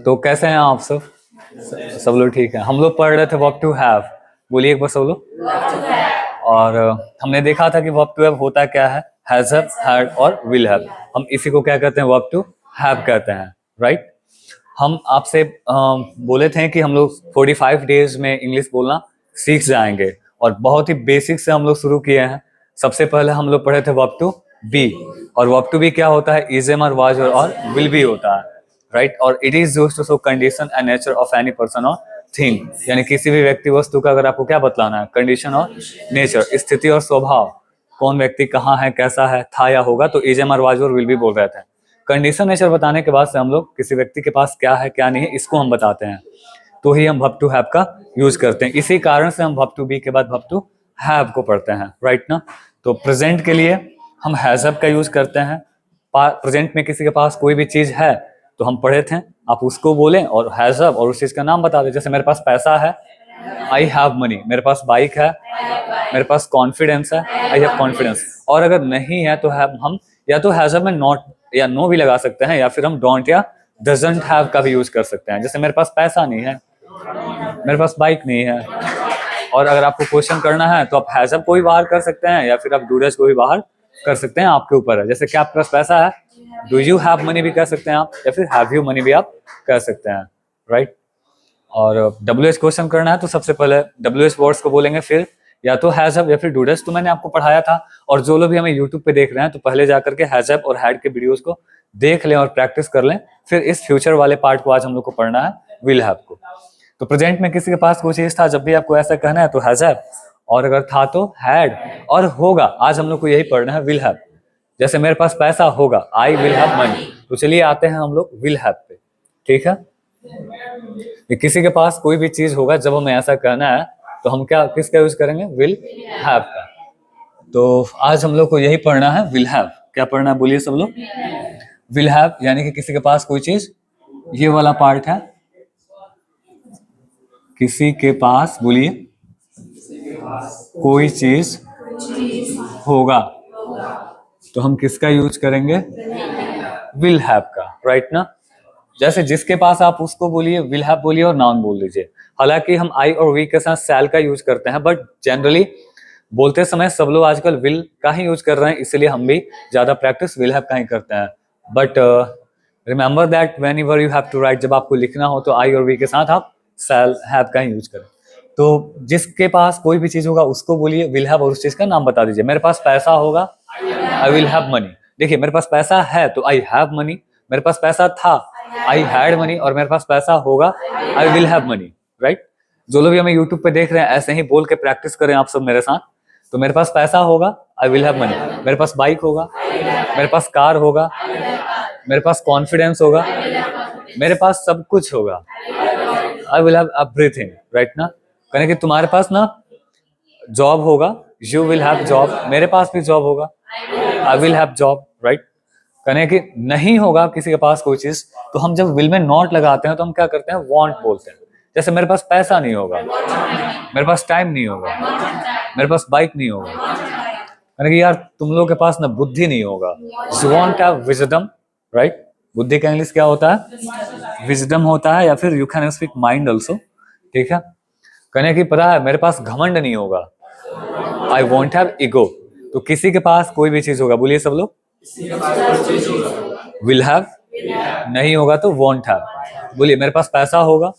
तो कैसे हैं आप सब? सब लोग ठीक हैं। हम लोग पढ़ रहे थे वर्ब टू हैव। बोलिए एक बार सब लोग। और हमने देखा था कि वर्ब टू हैव होता क्या है, हैज हैव, हैड और विल हैव। हम इसी को क्या कहते हैं, वर्ब टू हैव कहते हैं, राइट। हम आपसे बोले थे कि हम लोग 45 डेज में इंग्लिश बोलना सीख जाएंगे, और बहुत ही बेसिक से हम लोग शुरू किए हैं। सबसे पहले हम लोग पढ़े थे वर्ब टू बी, और वर्ब टू बी क्या होता है, इज एम और वाज और विल बी होता है, राइट। और it is used to show condition and nature of any person और थिंग, यानी किसी भी व्यक्ति वस्तु का अगर आपको क्या बतलाना है, कंडीशन और नेचर, स्थिति और स्वभाव, कौन व्यक्ति कहाँ है, कैसा है, था या होगा, तो इज एम और वाज और विल बी बोल रहे थे। कंडीशन नेचर बताने के बाद से हम लोग किसी व्यक्ति के पास क्या है क्या नहीं है इसको हम बताते हैं, तो ही हम वर्ब टू हैव का यूज करते हैं। इसी कारण से हम वर्ब टू बी के बाद वर्ब टू हैव को पढ़ते हैं, राइट ना। तो प्रेजेंट के लिए हम हैज हैव का यूज करते हैं। प्रेजेंट में किसी के पास कोई भी चीज है तो हम पढ़े थे, आप उसको बोलें और हैज हैव और उस चीज का नाम बता दें। जैसे मेरे पास पैसा है, आई हैव मनी। मेरे पास बाइक है, मेरे पास कॉन्फिडेंस है, आई हैव कॉन्फिडेंस। और अगर नहीं है तो हम या तो हैज हैव में नॉट या नो भी लगा सकते हैं, या फिर हम डोंट या डजंट हैव का भी यूज कर सकते हैं। जैसे मेरे पास पैसा नहीं है, मेरे पास बाइक नहीं है, और अगर आपको क्वेश्चन करना है तो आप हैज हैव को भी बाहर कर सकते हैं, या फिर आप डू डज को भी बाहर कर सकते हैं, आपके ऊपर है। जैसे क्या आपके पास पैसा है, डू यू हैव मनी भी कह सकते हैं आप, या फिर हैव यू मनी भी आप कह सकते हैं, राइट। और डब्ल्यू एच क्वेश्चन करना है तो सबसे पहले डब्ल्यू एच वर्ड्स को बोलेंगे, फिर या तो हैज हैव या फिर डू डज। तो मैंने आपको पढ़ाया था, और जो लोग भी हमें यूट्यूब पे देख रहे हैं तो पहले जाकर के हैज हैव और हैड के वीडियोस को देख लें और प्रैक्टिस कर लें। फिर इस फ्यूचर वाले पार्ट को आज हम लोग को पढ़ना है, विल हैव को। तो प्रेजेंट में किसी के पास कोई चीज था, जब भी आपको ऐसा कहना है तो हैज हैव, और अगर था तो हैड, और होगा आज हम लोग को यही पढ़ना है, विल हैव। जैसे मेरे पास पैसा होगा, आई विल हैव मनी। तो चलिए आते हैं हम लोग विल हैव पे, ठीक है। किसी के पास कोई भी चीज होगा, जब हमें ऐसा कहना है तो हम क्या किसका यूज करेंगे, विल हैव का। तो आज हम लोग को यही पढ़ना है, विल हैव। क्या पढ़ना है बोलिए सब लोग। विल हैव यानी कि किसी के पास कोई चीज, ये वाला पार्ट है, किसी के पास, बोलिए, कोई चीज होगा तो हम किसका यूज करेंगे, विल हैव का, राइट ना। जैसे जिसके पास आप उसको बोलिए, विल हैव बोलिए और नाउन बोल दीजिए। हालांकि हम आई और वी के साथ शैल का यूज करते हैं, बट जनरली बोलते समय सब लोग आजकल विल का ही यूज कर रहे हैं, इसलिए हम भी ज्यादा प्रैक्टिस विल हैव का ही करते हैं। But remember that whenever you have to write, जब आपको लिखना हो तो आई और वी के साथ आप शैल हैव का ही यूज करें। तो जिसके पास कोई भी चीज होगा उसको बोलिए विल हैव और उस चीज का नाम बता दीजिए। मेरे पास पैसा होगा, आई विल हैव मनी। देखिए मेरे पास पैसा है तो आई हैव मनी, मेरे पास पैसा था, आई हैड मनी, और मेरे पास पैसा होगा, I will have money, right. जो लोग भी हमें यूट्यूब पे देख रहे हैं ऐसे ही बोल के प्रैक्टिस करें आप सब मेरे साथ। तो मेरे पास पैसा होगा, आई विल हैव मनी। मेरे पास बाइक होगा, मेरे पास कार होगा, मेरे पास कॉन्फिडेंस होगा, मेरे पास सब कुछ होगा, I will have everything, right ना। कहने कि तुम्हारे पास ना जॉब होगा, यू विल हैव जॉब। मेरे पास भी जॉब होगा, I will have job, right. कहने कि नहीं होगा किसी के पास कोई चीज, तो हम जब विल में नॉट लगाते हैं तो हम क्या करते हैं, वांट बोलते हैं। जैसे मेरे पास पैसा नहीं होगा, मेरे पास टाइम नहीं होगा, मेरे पास बाइक नहीं होगा। कहने कि यार तुम लोग के पास ना बुद्धि नहीं होगा, you want have wisdom, right. बुद्धि का इंग्लिश क्या होता है, विजडम होता है, या फिर you can speak mind also, ठीक है। कहने की पता है मेरे पास घमंड नहीं होगा, आई वॉन्ट हैव ईगो। तो किसी के पास कोई भी चीज होगा, बोलिए सब लोग, विल हैव, नहीं होगा तो वॉन्ट हैव। बोलिए मेरे पास पैसा होगा,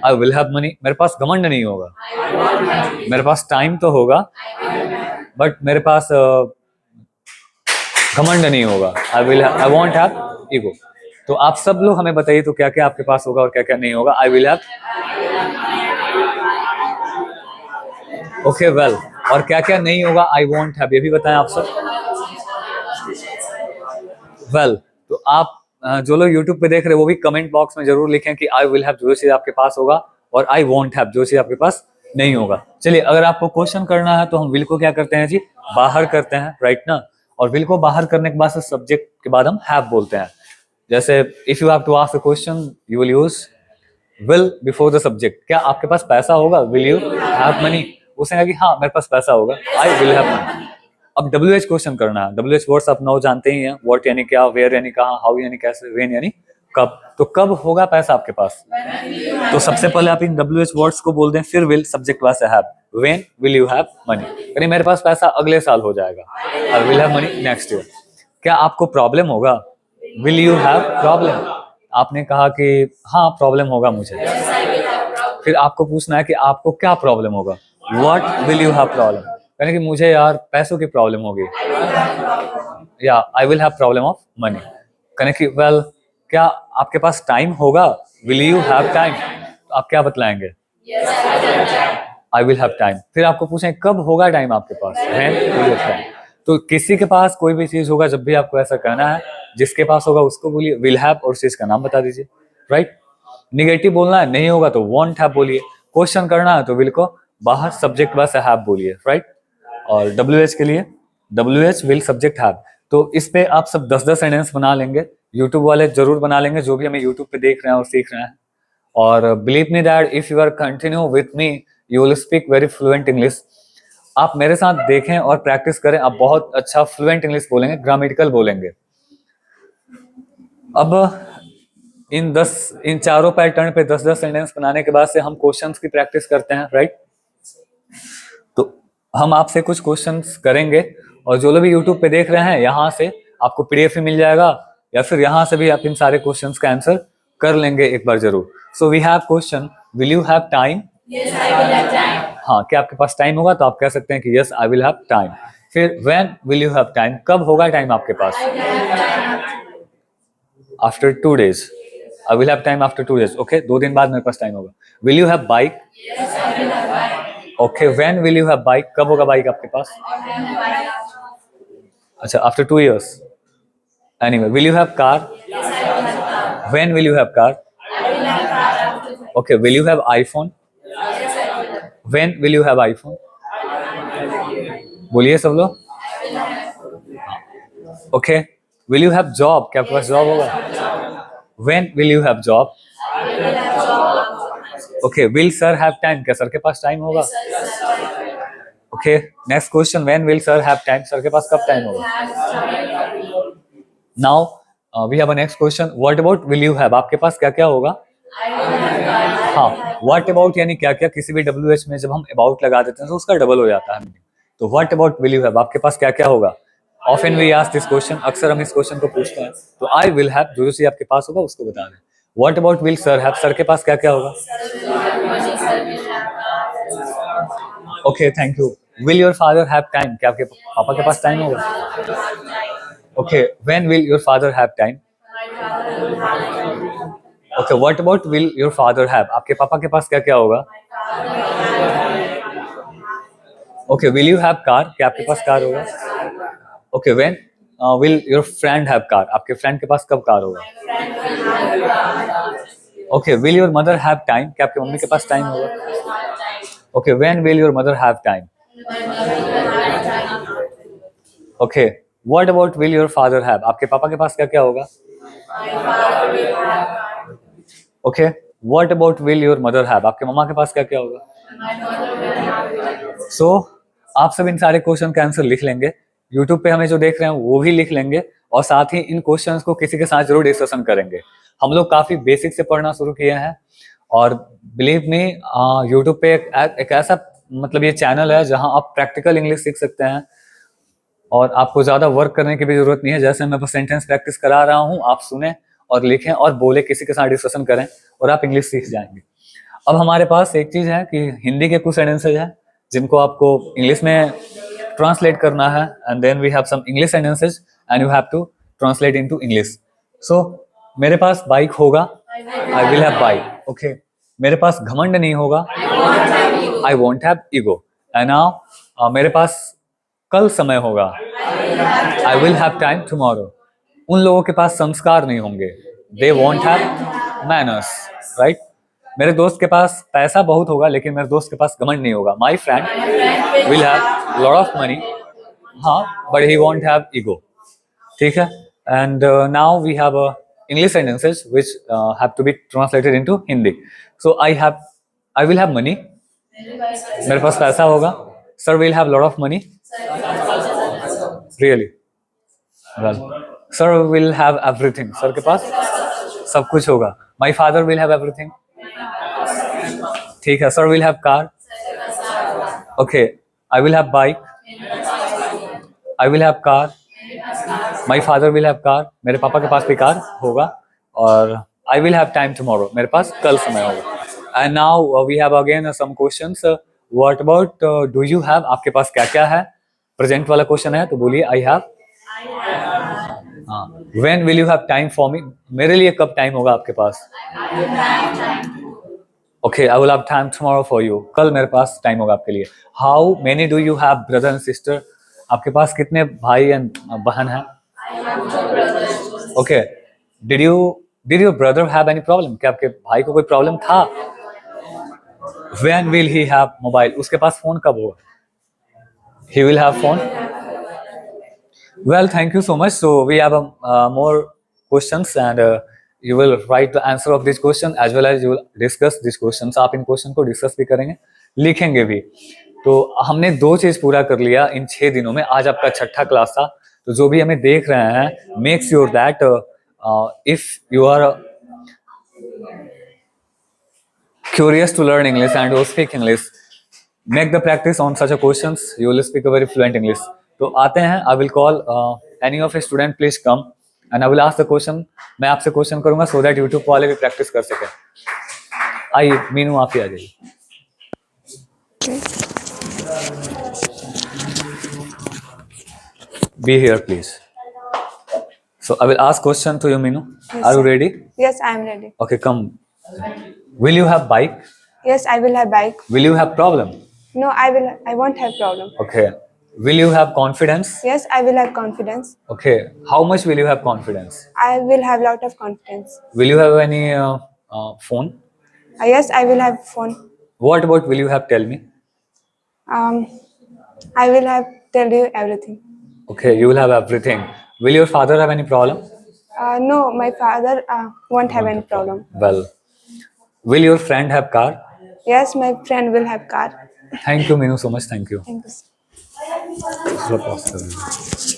आई विल हैव मनी। मेरे पास घमंड नहीं होगा, मेरे पास टाइम तो होगा बट मेरे पास घमंड नहीं होगा, आई वॉन्ट हैव ईगो। तो आप सब लोग हमें बताइए तो क्या क्या आपके पास होगा और क्या क्या नहीं होगा। I will have, okay well. और क्या क्या नहीं होगा, आई वॉन्ट हैव, ये भी बताएं आप सब। वेल तो आप जो लोग यूट्यूब पे देख रहे हैं वो भी कमेंट बॉक्स में जरूर लिखें कि आई विल हैव जो चीज आपके पास होगा, और आई वॉन्ट हैव जो चीज आपके पास नहीं होगा। चलिए अगर आपको क्वेश्चन करना है तो हम विल को क्या करते हैं जी, बाहर करते हैं, राइट ना। और विल को बाहर करने के बाद से सब्जेक्ट के बाद हम हैव बोलते हैं। जैसे if you have to ask a question you will use will before the subject. क्या आपके पास पैसा होगा, विल यू हैव मनी। उसने कहा कि हाँ मेरे पास पैसा होगा, आई विल हैव मनी। अब WH क्वेश्चन करना है। WH वर्ड्स आप नौ जानते ही हैं। व्हाट यानी क्या, वेयर यानी कहाँ, हाउ यानी कैसे, व्हेन यानी कब। तो कब होगा पैसा आपके पास? तो सबसे पहले आप इन WH वर्ड्स को बोल दें, फिर विल सब्जेक्ट वास है have. When will you have money, यानी मेरे पास पैसा अगले साल हो जाएगा। और will have money next year. क्या आपको प्रॉब्लम होगा? Will you have problem. आपने कहा कि हाँ प्रॉब्लम होगा मुझे। फिर आपको पूछना है कि आपको क्या प्रॉब्लम होगा। What will you have problem, यानी कि मुझे यार पैसों की प्रॉब्लम होगी, या I will have problem of money. कहने की वेल क्या आपके पास टाइम होगा? विल यू हैव टाइम, तो आप क्या बतलाएंगे? I will have time. फिर आपको पूछें कब होगा टाइम आपके पास? When will you have time. तो किसी के पास कोई भी चीज होगा, जब भी आपको ऐसा कहना है, जिसके पास होगा उसको बोलिए विल हैव और उस चीज का नाम बता दीजिए, राइट। निगेटिव बोलना है, नहीं होगा तो वॉन्ट हैव बोलिए। क्वेश्चन करना है तो विल को बाहर सब्जेक्ट बस हैव बोलिए, राइट। और WH के लिए WH विल सब्जेक्ट हैव। तो इस पे आप सब 10-10 सेंटेंस बना लेंगे। यूट्यूब वाले जरूर बना लेंगे, जो भी हमें यूट्यूब पे देख रहे हैं और सीख रहे हैं। और believe me that if you are continue with me you will speak very fluent English. आप मेरे साथ देखें और प्रैक्टिस करें, आप बहुत अच्छा फ्लुएंट इंग्लिश बोलेंगे, ग्रामेटिकल बोलेंगे। अब इन चारों पैटर्न पे 10-10 सेंटेंस बनाने के बाद से हम क्वेश्चंस की प्रैक्टिस करते हैं, राइट। तो हम आपसे कुछ क्वेश्चंस करेंगे, और जो लोग भी यूट्यूब पे देख रहे हैं, यहाँ से आपको PDF भी मिल जाएगा, या फिर यहाँ से भी आप इन सारे क्वेश्चंस का आंसर कर लेंगे एक बार जरूर। So we have question, will you have time? Yes I will have time. हाँ, क्या आपके पास टाइम होगा? तो आप कह सकते हैं कि yes I will have time. फिर when will you have time, कब होगा टाइम आपके पास? After 2 days, I will have time after 2 days। Okay, 2 दिन बाद मेरे पास टाइम होगा। Will you have bike? Yes I will have bike. Okay, when will you have bike, कब होगा बाइक आपके पास? अच्छा, after 2 years। Anyway, will you have car? Yes I will have car. When will you have car? I will have car after. Okay, will you have iPhone? Yes I will have. When will you have iPhone? बोलिए सब लोग। Okay, will you have job, क्या आपके पास job होगा? When will you have job? Okay, will sir have time, क्या sir के पास time होगा? Okay, next question, when will sir have time, sir के पास कब टाइम होगा? Now we have a next question, what about will you have, आपके पास क्या क्या होगा? हाँ, व्हाट अबाउट यानी क्या क्या, किसी भी WH में जब हम अबाउट लगा देते हैं तो उसका डबल हो जाता है। तो what about will you have, आपके पास क्या क्या होगा? Often we ask this question, अक्सर हम इस क्वेश्चन को पूछते हैं। तो आई विल हैव, जो चीज आपके पास होगा उसको बता दें। What about will sir have, sir के पास क्या क्या होगा? Okay, thank you. Will your father have time, क्या आपके पापा के पास टाइम होगा? Okay, when will your father have time? Okay, what about will your father have, आपके पापा के पास क्या क्या होगा? Okay, will you have car, क्या आपके पास कार होगा? Okay, when will your friend have car, आपके फ्रेंड के पास कब कार होगा? Okay, will your mother have time, क्या आपके मम्मी के पास टाइम होगा? Okay, when will your mother have time? Okay, what about will your father have, आपके पापा के पास क्या क्या होगा? Okay, what about will your mother have, आपके मम्मा के पास क्या क्या होगा? सो आप सब इन सारे क्वेश्चन का आंसर लिख लेंगे, यूट्यूब पे हमें जो देख रहे हैं वो भी लिख लेंगे, और साथ ही इन क्वेश्चंस को किसी के साथ जरूर डिस्कशन करेंगे। हम लोग काफी बेसिक से पढ़ना शुरू किए हैं, और बिलीव मी यूट्यूब पे एक ऐसा मतलब ये चैनल है जहां आप प्रैक्टिकल इंग्लिश सीख सकते हैं, और आपको ज्यादा वर्क करने की भी जरूरत नहीं है। जैसे मैं बस सेंटेंस प्रैक्टिस करा रहा हूँ, आप सुने और लिखें और बोले, किसी के साथ डिस्कशन करें, और आप इंग्लिश सीख जाएंगे। अब हमारे पास एक चीज है कि हिंदी के कुछ सेंटेंसेज हैं जिनको आपको इंग्लिश में ट्रांसलेट करना है, and then we have some English sentences and you have to translate into English. So मेरे पास बाइक होगा, I will have bike. Okay, मेरे पास घमंड नहीं होगा, I won't have ego. And now मेरे पास कल समय होगा, I will have time tomorrow. उन लोगों के पास संस्कार नहीं होंगे, they won't have manners, right. मेरे दोस्त के पास पैसा बहुत होगा, लेकिन मेरे दोस्त के पास घमंड नहीं होगा, my friend will have lot of money, हाँ, but he won't have ego. ठीक है, and now we have English sentences which have to be translated into Hindi. So I will have money, मेरे पास पैसा होगा। Sir will have lot of money, really? Well, sir will have everything. Sir के पास सब कुछ होगा. My father will have everything. ठीक है. Sir will have car. Okay. I will have bike. I will have car. My father will have car. मेरे पापा के पास भी कार होगा. और I will have time tomorrow. मेरे पास कल समय होगा. And now we have again some questions. What about do you have? आपके पास क्या क्या है? प्रेजेंट वाला क्वेश्चन है तो बोलिए आई हैव. हाँ. When will you have time for me? मेरे लिए कब टाइम होगा आपके पास? Okay. I will have time tomorrow for you. कल मेरे पास टाइम होगा आपके लिए. How many do you have brother and sister? आपके पास कितने भाई एंड बहन हैं? Okay. Did your brother have any problem? क्या आपके भाई को कोई प्रॉब्लम था? When will he have mobile? उसके पास फोन कब होगा? He will have phone. Well, thank you so much. So we have more questions, and you will write the answer of this question as well as you will discuss these questions. आप इन question को discuss भी करेंगे, लिखेंगे भी. तो हमने 2 चीज पूरा कर लिया इन 6 दिनों में. आज आपका छठा क्लास था. तो जो भी हमें देख रहे हैं, make sure that if you are curious to learn English and you speak English, make the practice on such a questions. You will speak a very fluent English. तो आते हैं. I will call any of a student, please come and I will ask the question. मैं आपसे question करूंगा so that YouTube वाले भी practice कर सके. आइए मीनू, आप ही आ जाइए. Be here please. So I will ask question to you, Meenu. Yes, Are you sir. ready? Yes, I am ready. Okay, come. Will you have bike? Yes, I will have bike. Will you have problem? No, I won't have problem. Okay. Will you have confidence? Yes, I will have confidence. Okay. How much will you have confidence? I will have lot of confidence. Will you have any phone? Yes, I will have phone. What about will you have? Tell me. I will have tell you everything. Okay, you will have everything. Will your father have any problem? No, my father won't have any problem. Well, will your friend have car? Yes, my friend will have car. Thank you, Meenu, so much. Thank you. Thank you. थोड़ा pause कर लीजिए.